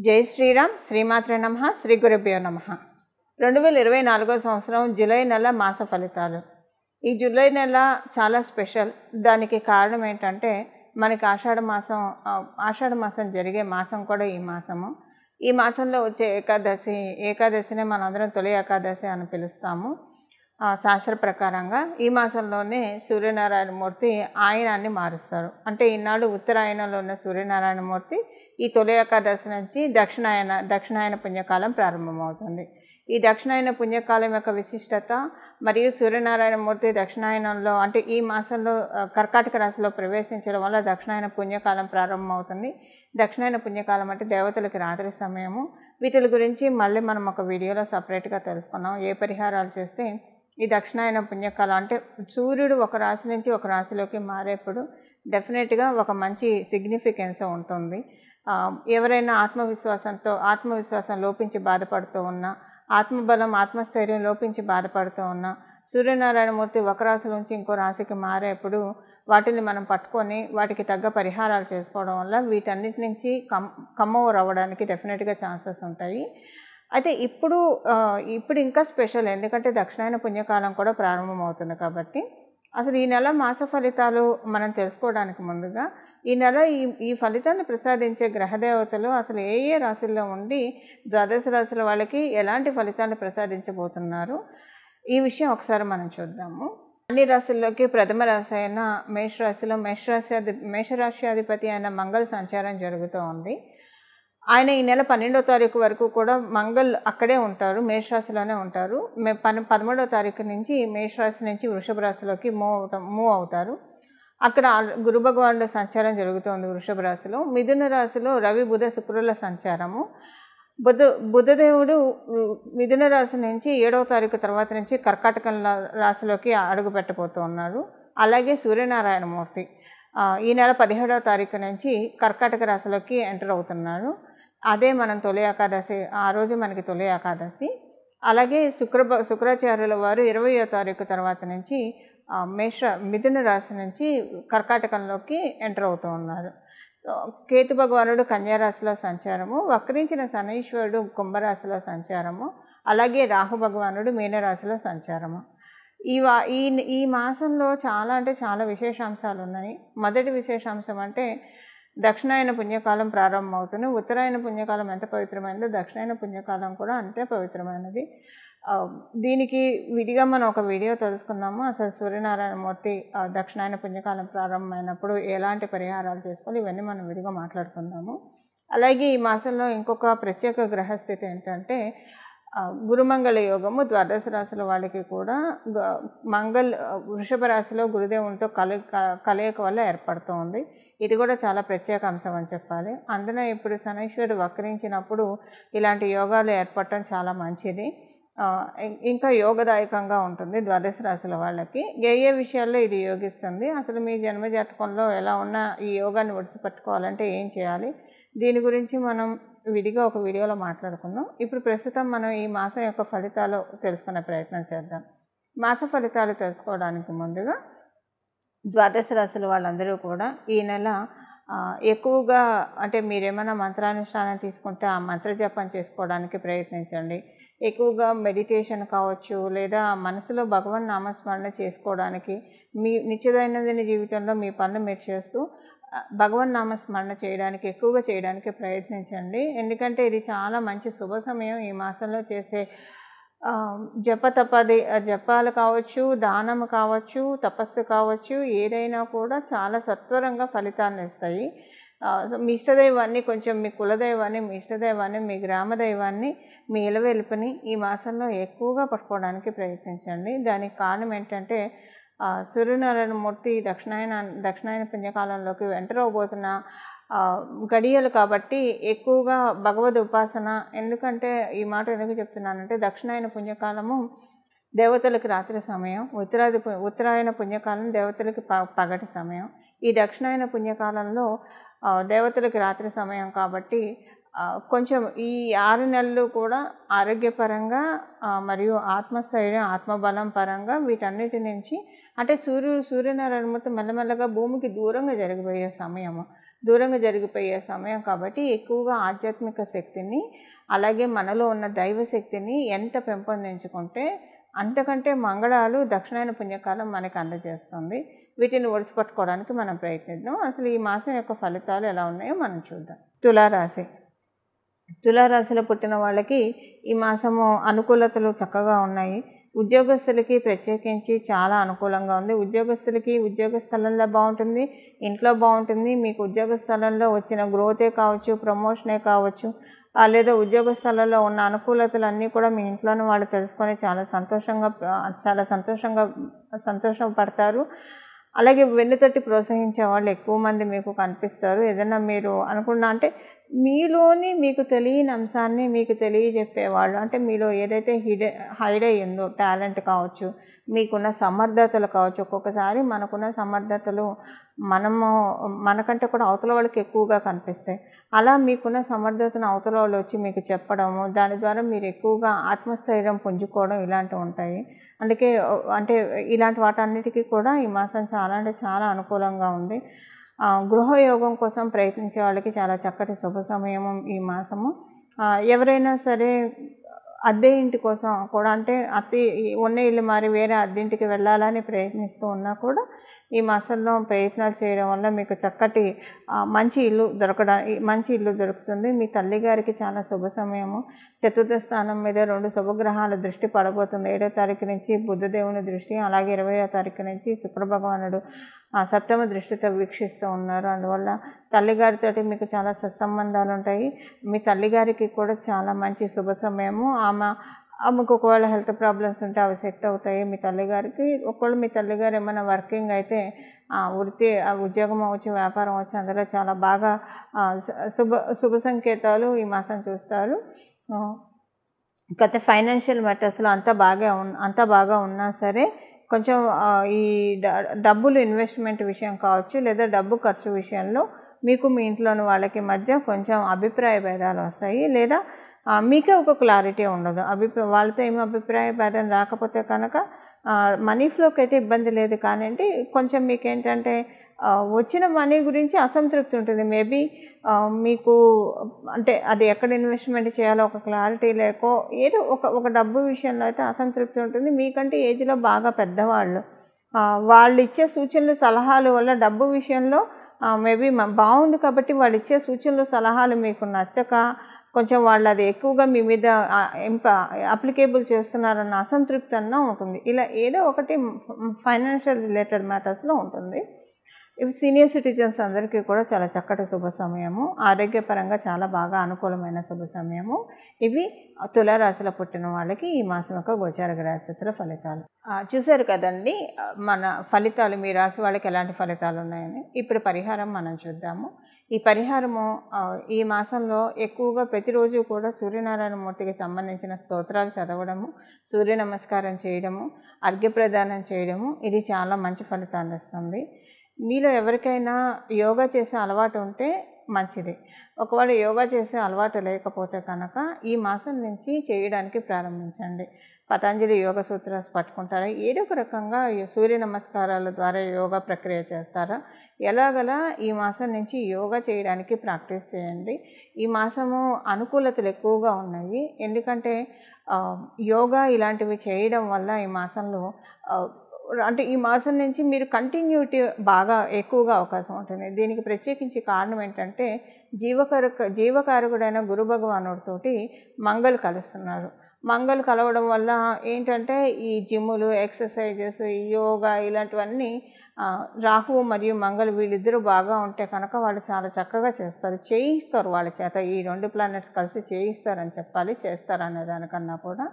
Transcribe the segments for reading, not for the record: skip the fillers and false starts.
జై శ్రీరామ్. శ్రీమాత్రే నమః. శ్రీ గురుభ్యో నమః. 2024 సంవత్సరం జూలై నెల మాస ఫలితాలు. ఈ జూలై నెల చాలా స్పెషల్. దానికి కారణం ఏంటంటే మనకి ఆషాఢ మాసం జరిగే మాసం కూడా ఈ మాసము. ఈ మాసంలో వచ్చే ఏకాదశినే మనందరం తొలి ఏకాదశి అని పిలుస్తాము. శాస్త్ర ప్రకారంగా ఈ మాసంలోనే సూర్యనారాయణమూర్తి ఆయనాన్ని మారుస్తారు. అంటే ఈనాడు ఉత్తరాయణంలో ఉన్న సూర్యనారాయణమూర్తి ఈ తొలి ఏకాదశి నుంచి దక్షిణాయన పుణ్యకాలం ప్రారంభమవుతుంది. ఈ దక్షిణాయన పుణ్యకాలం యొక్క విశిష్టత మరియు సూర్యనారాయణమూర్తి దక్షిణాయనంలో అంటే ఈ మాసంలో కర్కాటక రాశిలో ప్రవేశించడం వల్ల దక్షిణాయన పుణ్యకాలం ప్రారంభమవుతుంది. దక్షిణాయన పుణ్యకాలం అంటే దేవతలకి రాత్రి సమయము. వీటి గురించి మళ్ళీ మనం ఒక వీడియోలో సపరేట్గా తెలుసుకున్నాం. ఏ పరిహారాలు చేస్తే ఈ దక్షిణాయన పుణ్యకాలం అంటే సూర్యుడు ఒక రాశి నుంచి ఒక రాశిలోకి మారేప్పుడు డెఫినెట్గా ఒక మంచి సిగ్నిఫికెన్స్ ఉంటుంది. ఎవరైనా ఆత్మవిశ్వాసం లోపించి బాధపడుతూ ఉన్నా, ఆత్మబలం ఆత్మస్థైర్యం లోపించి బాధపడుతూ ఉన్నా, సూర్యనారాయణమూర్తి ఒక రాశి నుంచి ఇంకో రాశికి మారేప్పుడు వాటిని మనం పట్టుకొని వాటికి తగ్గ పరిహారాలు చేసుకోవడం వల్ల వీటన్నిటి నుంచి కమ్ ఓవర్ అవ్వడానికి డెఫినెట్గా ఛాన్సెస్ ఉంటాయి. అయితే ఇప్పుడు ఇంకా స్పెషల్, ఎందుకంటే దక్షిణాయన పుణ్యకాలం కూడా ప్రారంభమవుతుంది కాబట్టి. అసలు ఈ నెల మాస ఫలితాలు మనం తెలుసుకోవడానికి ముందుగా ఈ నెల ఈ ఫలితాన్ని ప్రసాదించే గ్రహదేవతలు అసలు ఏ రాశుల్లో ఉండి ద్వాదశ రాశుల వాళ్ళకి ఎలాంటి ఫలితాన్ని ప్రసాదించబోతున్నారు, ఈ విషయం ఒకసారి మనం చూద్దాము. అన్ని రాశుల్లోకి ప్రథమ రాశి అయిన మేషరాశిలో మేషరాశి అధిపతి అయిన మంగళ సంచారం జరుగుతూ ఉంది. ఆయన ఈ నెల 12వ తారీఖు వరకు కూడా మంగళ్ అక్కడే ఉంటారు, మేషరాశిలోనే ఉంటారు. 13వ తారీఖు నుంచి మేషరాశి నుంచి వృషభ రాశిలోకి మూవ్ అవుతారు. అక్కడ గురు భగవానుడు సంచారం జరుగుతుంది వృషభ రాశిలో. మిథున రాశిలో రవి బుధ శుక్రుల సంచారము. బుధదేవుడు మిథున రాశి నుంచి 7వ తారీఖు తర్వాత నుంచి కర్కాటక రాశిలోకి అడుగు పెట్టబోతూ ఉన్నారు. అలాగే సూర్యనారాయణమూర్తి ఈ నెల 17వ తారీఖు నుంచి కర్కాటక రాశిలోకి ఎంటర్ అవుతున్నారు. అదే మనం తొలి ఏకాదశి, ఆ రోజు మనకి తొలి ఏకాదశి. అలాగే శుక్రాచార్యుల వారు 20వ తారీఖు తర్వాత నుంచి మిథున రాశి నుంచి కర్కాటకంలోకి ఎంటర్ అవుతూ ఉన్నారు. కేతు భగవానుడు కన్యారాశిలో సంచారము, వక్రించిన శనీశ్వరుడు కుంభరాశిలో సంచారము, అలాగే రాహు భగవానుడు మీనరాశిలో సంచారము. ఈ మాసంలో చాలా విశేషాంశాలు ఉన్నాయి. మొదటి విశేషాంశం అంటే దక్షిణాయన పుణ్యకాలం ప్రారంభమవుతుంది. ఉత్తరాయణ పుణ్యకాలం ఎంత పవిత్రమైనదో దక్షిణాయన పుణ్యకాలం కూడా అంతే పవిత్రమైనది. దీనికి విడిగా మనం ఒక వీడియో తెలుసుకుందాము. అసలు సూర్యనారాయణమూర్తి దక్షిణాయన పుణ్యకాలం ప్రారంభమైనప్పుడు ఎలాంటి పరిహారాలు చేసుకోవాలి, ఇవన్నీ మనం విడిగా మాట్లాడుకుందాము. అలాగే ఈ మాసంలో ఇంకొక ప్రత్యేక గ్రహస్థితి ఏంటంటే గురుమంగళ యోగము. ద్వాదశ రాశుల వాళ్ళకి కూడా వృషభ రాశిలో గురుదేవునితో కలయిక వల్ల ఏర్పడుతూ ఉంది. ఇది కూడా చాలా ప్రత్యేక అంశం అని చెప్పాలి. అందున ఇప్పుడు శనీశ్వరుడు వక్రించినప్పుడు ఇలాంటి యోగాలు ఏర్పడటం చాలా మంచిది. ఇంకా యోగదాయకంగా ఉంటుంది ద్వాదశ రాశుల వాళ్ళకి. ఏ విషయాల్లో ఇది యోగిస్తుంది, అసలు మీ జన్మజాతకంలో ఎలా ఉన్నా ఈ యోగాన్ని ఒడిసిపట్టుకోవాలంటే ఏం చేయాలి, దీని గురించి మనం విడిగా ఒక వీడియోలో మాట్లాడుకుందాం. ఇప్పుడు ప్రస్తుతం మనం ఈ మాసం యొక్క ఫలితాలు తెలుసుకునే ప్రయత్నం చేద్దాం. మాస ఫలితాలు తెలుసుకోవడానికి ముందుగా ద్వాదశ రాశుల వాళ్ళందరూ కూడా ఈ నెల ఎక్కువగా అంటే మీరేమైనా మంత్రానుష్ఠానం తీసుకుంటే ఆ మంత్ర జపం చేసుకోవడానికి ప్రయత్నించండి. ఎక్కువగా మెడిటేషన్ కావచ్చు, లేదా మనసులో భగవన్ నామస్మరణ చేసుకోవడానికి మీ నిత్యదైనందిన జీవితంలో మీ పనులు మీరు చేస్తూ భగవన్ నామస్మరణ ఎక్కువగా చేయడానికి ప్రయత్నించండి. ఎందుకంటే ఇది చాలా మంచి శుభ సమయం. ఈ మాసంలో చేసే జపాలు కావచ్చు, దానము కావచ్చు, తపస్సు కావచ్చు, ఏదైనా కూడా చాలా సత్వరంగా ఫలితాన్ని ఇస్తాయి. మీ ఇష్టదైవాన్ని, కొంచెం మీ కులదైవాన్ని, మీ ఇష్టదైవాన్ని, మీ గ్రామదైవాన్ని, మీ ఇలవెలుపుని ఈ మాసంలో ఎక్కువగా పట్టుకోవడానికి ప్రయత్నించండి. దానికి కారణం ఏంటంటే సూర్యనారాయణమూర్తి దక్షిణాయన పుణ్యకాలంలోకి ఎంటర్ అవబోతున్న గడియలు కాబట్టి ఎక్కువగా భగవద్ ఉపాసన. ఎందుకంటే ఈ మాట ఎందుకు చెప్తున్నానంటే దక్షిణాయన పుణ్యకాలము దేవతలకి రాత్రి సమయం, ఉత్తరాయణ పుణ్యకాలం దేవతలకి పగటి సమయం. ఈ దక్షిణాయన పుణ్యకాలంలో దేవతలకి రాత్రి సమయం కాబట్టి కొంచెం ఈ 6 నెలలు కూడా ఆరోగ్యపరంగా మరియు ఆత్మస్థైర్యం, ఆత్మబలం పరంగా వీటన్నిటి నుంచి అంటే సూర్యనారాయణమూర్తి మెల్లమెల్లగా భూమికి దూరంగా జరిగిపోయే సమయము. దూరంగా జరిగిపోయే సమయం కాబట్టి ఎక్కువగా ఆధ్యాత్మిక శక్తిని అలాగే మనలో ఉన్న దైవ శక్తిని ఎంత పెంపొందించుకుంటే అంతకంటే మంగళాలు దక్షిణాయన పుణ్యకాలం మనకు అందజేస్తుంది. వీటిని ఒడిసిపట్టుకోవడానికి మనం ప్రయత్నిద్దాం. అసలు ఈ మాసం యొక్క ఫలితాలు ఎలా ఉన్నాయో మనం చూద్దాం. తులారాశి. తులారాశిలో పుట్టిన వాళ్ళకి ఈ మాసము అనుకూలతలు చక్కగా ఉన్నాయి. ఉద్యోగస్తులకి ప్రత్యేకించి చాలా అనుకూలంగా ఉంది. ఉద్యోగస్తులకి ఉద్యోగ స్థలంలో బాగుంటుంది, ఇంట్లో బాగుంటుంది. మీకు ఉద్యోగ స్థలంలో వచ్చిన గ్రోతే కావచ్చు, ప్రమోషనే కావచ్చు, లేదా ఉద్యోగ స్థలంలో ఉన్న అనుకూలతలన్నీ కూడా మీ ఇంట్లోనే వాళ్ళు తెలుసుకొని చాలా సంతోషపడతారు. అలాగే వెన్నుతట్టి ప్రోత్సహించే వాళ్ళు ఎక్కువ మంది మీకు కనిపిస్తారు. ఏదైనా మీరు అనుకున్నా అంటే మీలోని మీకు తెలియని అంశాన్ని మీకు తెలియజెప్పేవాళ్ళు, అంటే మీలో ఏదైతే హైడ్ అయ్యిందో టాలెంట్ కావచ్చు, మీకున్న సమర్థతలు కావచ్చు. ఒక్కొక్కసారి మనకున్న సమర్థతలు మనకంటే కూడా అవతల వాళ్ళకి ఎక్కువగా కనిపిస్తాయి. అలా మీకున్న సమర్థతను అవతల వాళ్ళు వచ్చి మీకు చెప్పడము, దాని ద్వారా మీరు ఎక్కువగా ఆత్మస్థైర్యం పుంజుకోవడం ఇలాంటివి ఉంటాయి. అంటే ఇలాంటి వాటన్నిటికీ కూడా ఈ మాసం చాలా అంటే చాలా అనుకూలంగా ఉంది. గృహయోగం కోసం ప్రయత్నించే వాళ్ళకి చాలా చక్కటి శుభ సమయము ఈ మాసము. ఎవరైనా సరే అద్దె ఇంటి కోసం కూడా, అంటే ఉన్న ఇల్లు మారి వేరే అద్దె ఇంటికి వెళ్ళాలని ప్రయత్నిస్తూ ఉన్నా కూడా ఈ మాసంలో ప్రయత్నాలు చేయడం వల్ల మీకు చక్కటి మంచి ఇల్లు దొరుకుతుంది. మీ తల్లిగారికి చాలా శుభ సమయము. చతుర్థ స్థానం మీద 2 శుభగ్రహాల దృష్టి పడబోతుంది. 7వ తారీఖు నుంచి బుద్ధదేవుని దృష్టి, అలాగే 20వ తారీఖు నుంచి శుక్రభగవానుడు సప్తమ దృష్టితో వీక్షిస్తూ ఉన్నారు. అందువల్ల తల్లిగారితోటి మీకు చాలా సత్సంబంధాలు ఉంటాయి. మీ తల్లిగారికి కూడా చాలా మంచి శుభ సమయము. ఆమెకు ఒకవేళ హెల్త్ ప్రాబ్లమ్స్ ఉంటే అవి సెట్ అవుతాయి మీ తల్లిగారికి. ఒకవేళ మీ తల్లిగారు ఏమైనా వర్కింగ్ అయితే ఉద్యోగం అవ్వచ్చు, వ్యాపారం అవ్వచ్చు, అందులో చాలా బాగా శుభ సంకేతాలు ఈ మాసం చూస్తారు. గత ఫైనాన్షియల్ మ్యాటర్స్లో అంతా బాగా ఉన్నా సరే కొంచెం ఈ డబ్బులు ఇన్వెస్ట్మెంట్ విషయం కావచ్చు, లేదా డబ్బు ఖర్చు విషయంలో మీకు మీ ఇంట్లోని వాళ్ళకి మధ్య కొంచెం అభిప్రాయ భేదాలు వస్తాయి, లేదా మీకే ఒక క్లారిటీ ఉండదు. వాళ్ళతో ఏమి అభిప్రాయ భేదం రాకపోతే కనుక మనీ ఫ్లోకి అయితే ఇబ్బంది లేదు. కానీ కొంచెం మీకేంటంటే వచ్చిన మనీ గురించి అసంతృప్తి ఉంటుంది. మేబీ మీకు అంటే అది ఎక్కడ ఇన్వెస్ట్మెంట్ చేయాలో ఒక క్లారిటీ లేకో ఏదో ఒక డబ్బు విషయంలో అయితే అసంతృప్తి ఉంటుంది. మీకంటే ఏజ్లో బాగా పెద్దవాళ్ళు, వాళ్ళు ఇచ్చే సూచనలు సలహాల వల్ల డబ్బు విషయంలో మేబీ బాగుంది కాబట్టి వాళ్ళు ఇచ్చే సూచనలు సలహాలు మీకు నచ్చక కొంచెం వాళ్ళు అది ఎక్కువగా మీ మీద అప్లికేబుల్ చేస్తున్నారన్న అసంతృప్తి అన్నా ఉంటుంది. ఇలా ఏదో ఒకటి ఫైనాన్షియల్ రిలేటెడ్ మ్యాటర్స్లో ఉంటుంది. ఇవి సీనియర్ సిటిజన్స్ అందరికీ కూడా చాలా చక్కటి శుభ సమయము. ఆరోగ్యపరంగా చాలా బాగా అనుకూలమైన శుభ సమయము. ఇవి తులారాశిలో పుట్టిన వాళ్ళకి ఈ మాసం యొక్క గోచార గ్రహస్థితుల ఫలితాలు. చూశారు కదండి మన ఫలితాలు, మీ రాశి వాళ్ళకి ఎలాంటి ఫలితాలు ఉన్నాయని. ఇప్పుడు పరిహారం మనం చూద్దాము. ఈ పరిహారము ఈ మాసంలో ఎక్కువగా ప్రతిరోజు కూడా సూర్యనారాయణ మూర్తికి సంబంధించిన స్తోత్రాలు చదవడము, సూర్య నమస్కారం చేయడము, అర్ఘ్యప్రదానం చేయడము, ఇది చాలా మంచి ఫలితాన్ని ఇస్తుంది. మీలో ఎవరికైనా యోగా చేసే అలవాటు ఉంటే మంచిది. ఒకవేళ యోగా చేసే అలవాటు లేకపోతే కనుక ఈ మాసం నుంచి చేయడానికి ప్రారంభించండి. పతంజలి యోగ సూత్రాస్ పట్టుకుంటారా, ఏదో ఒక రకంగా సూర్య నమస్కారాల ద్వారా యోగా ప్రక్రియ చేస్తారా, ఎలాగలా ఈ మాసం నుంచి యోగా చేయడానికి ప్రాక్టీస్ చేయండి. ఈ మాసము అనుకూలతలు ఎక్కువగా ఉన్నాయి. ఎందుకంటే యోగా ఇలాంటివి చేయడం వల్ల ఈ మాసంలో అంటే ఈ మాసం నుంచి మీరు కంటిన్యూటీ బాగా ఎక్కువగా అవకాశం ఉంటుంది. దీనికి ప్రత్యేకించి కారణం ఏంటంటే జీవకారకుడైన గురు భగవానుడితోటి మంగళ కలుస్తున్నారు. మంగళ కలవడం వల్ల ఏంటంటే ఈ జిమ్ములు, ఎక్సర్సైజెస్, యోగా ఇలాంటివన్నీ రాహువు మరియు మంగళ వీళ్ళిద్దరూ బాగా ఉంటే కనుక వాళ్ళు చాలా చక్కగా చేయిస్తారు వాళ్ళ చేత. ఈ 2 ప్లానెట్స్ కలిసి చేయిస్తారని చెప్పాలి, చేస్తారనే దానికన్నా కూడా.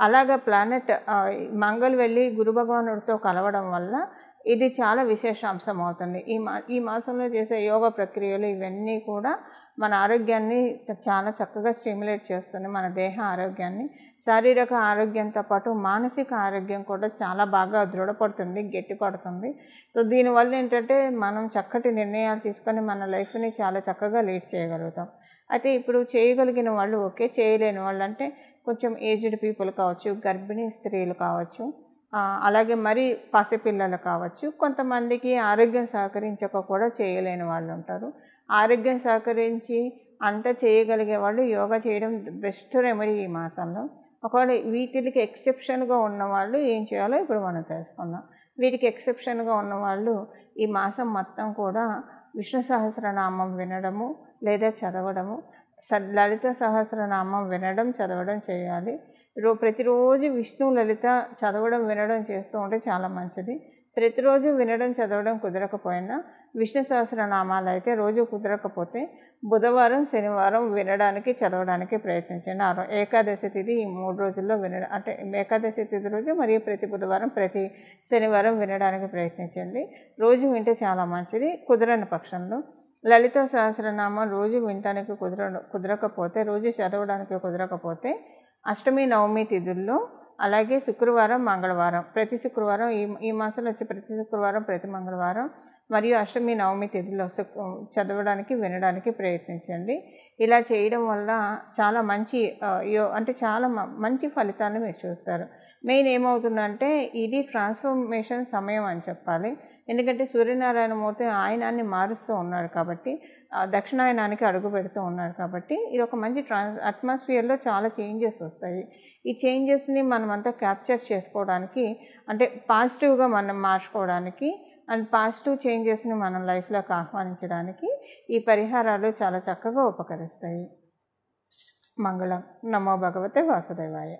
అలాగా ప్లానెట్ మంగళ వెళ్ళి గురు భగవానుడితో కలవడం వల్ల ఇది చాలా విశేషాంశం అవుతుంది. ఈ మాసంలో చేసే యోగా ప్రక్రియలు ఇవన్నీ కూడా మన ఆరోగ్యాన్ని చాలా చక్కగా స్టిమ్యులేట్ చేస్తుంది. మన దేహ ఆరోగ్యాన్ని, శారీరక ఆరోగ్యంతో పాటు మానసిక ఆరోగ్యం కూడా చాలా బాగా దృఢపడుతుంది, గట్టిపడుతుంది. సో దీనివల్ల ఏంటంటే మనం చక్కటి నిర్ణయాలు తీసుకొని మన లైఫ్ని చాలా చక్కగా లీడ్ చేయగలుగుతాం. అయితే ఇప్పుడు చేయగలిగిన వాళ్ళు ఓకే, చేయలేని వాళ్ళు అంటే కొంచెం ఏజ్డ్ పీపుల్ కావచ్చు, గర్భిణీ స్త్రీలు కావచ్చు, అలాగే మరి పసిపిల్లలు కావచ్చు, కొంతమందికి ఆరోగ్యం సహకరించక కూడా చేయలేని వాళ్ళు ఉంటారు. ఆరోగ్యం సహకరించి అంతా చేయగలిగే వాళ్ళు యోగా చేయడం బెస్ట్ రెమెడీ ఈ మాసంలో. ఒకవేళ వీటికి ఎక్సెప్షన్గా ఉన్నవాళ్ళు ఏం చేయాలో ఇప్పుడు మనం తెలుసుకుందాం. వీటికి ఎక్సెప్షన్గా ఉన్నవాళ్ళు ఈ మాసం మొత్తం కూడా విష్ణు సహస్రనామం వినడము లేదా చదవడము, లలిత సహస్రనామం వినడం చదవడం చేయాలి. ప్రతిరోజు విష్ణు లలిత చదవడం వినడం చేస్తూ ఉంటే చాలా మంచిది. ప్రతిరోజు వినడం చదవడం కుదరకపోయినా విష్ణు సహస్రనామాలు అయితే రోజు కుదరకపోతే బుధవారం శనివారం వినడానికి చదవడానికి ప్రయత్నించండి. ఏకాదశి తిథి ఈ 3 రోజుల్లో వినడం, అంటే ఏకాదశి తిథి రోజు మరియు ప్రతి బుధవారం ప్రతి శనివారం వినడానికి ప్రయత్నించండి. రోజు వింటే చాలా మంచిది. కుదరని పక్షంలో లలిత సహస్రనామం రోజు వినడానికి కుదరకపోతే, రోజు చదవడానికి కుదరకపోతే అష్టమి నవమి తిథుల్లో, అలాగే శుక్రవారం మంగళవారం, ప్రతి శుక్రవారం ఈ మాసంలో వచ్చే ప్రతి శుక్రవారం ప్రతి మంగళవారం మరియు అష్టమి నవమి తిథుల్లో చదవడానికి వినడానికి ప్రయత్నించండి. ఇలా చేయడం వల్ల చాలా మంచి అంటే చాలా మంచి ఫలితాన్ని మీరు చూస్తారు. మెయిన్ ఏమవుతుందంటే ఇది ట్రాన్స్ఫర్మేషన్ సమయం అని చెప్పాలి. ఎందుకంటే సూర్యనారాయణమూర్తి ఆయనాన్ని మారుస్తూ ఉన్నాడు కాబట్టి, దక్షిణాయనానికి అడుగు పెడుతూ ఉన్నాడు కాబట్టి ఇది ఒక మంచి అట్మాస్ఫియర్లో చాలా చేంజెస్ వస్తాయి. ఈ చేంజెస్ని మనమంతా క్యాప్చర్ చేసుకోవడానికి, అంటే పాజిటివ్గా మనం మార్చుకోవడానికి అండ్ పాజిటివ్ చేంజెస్ని మనం లైఫ్లోకి ఆహ్వానించడానికి ఈ పరిహారాలు చాలా చక్కగా ఉపకరిస్తాయి. మంగళం. నమో భగవతే వాసుదేవాయ.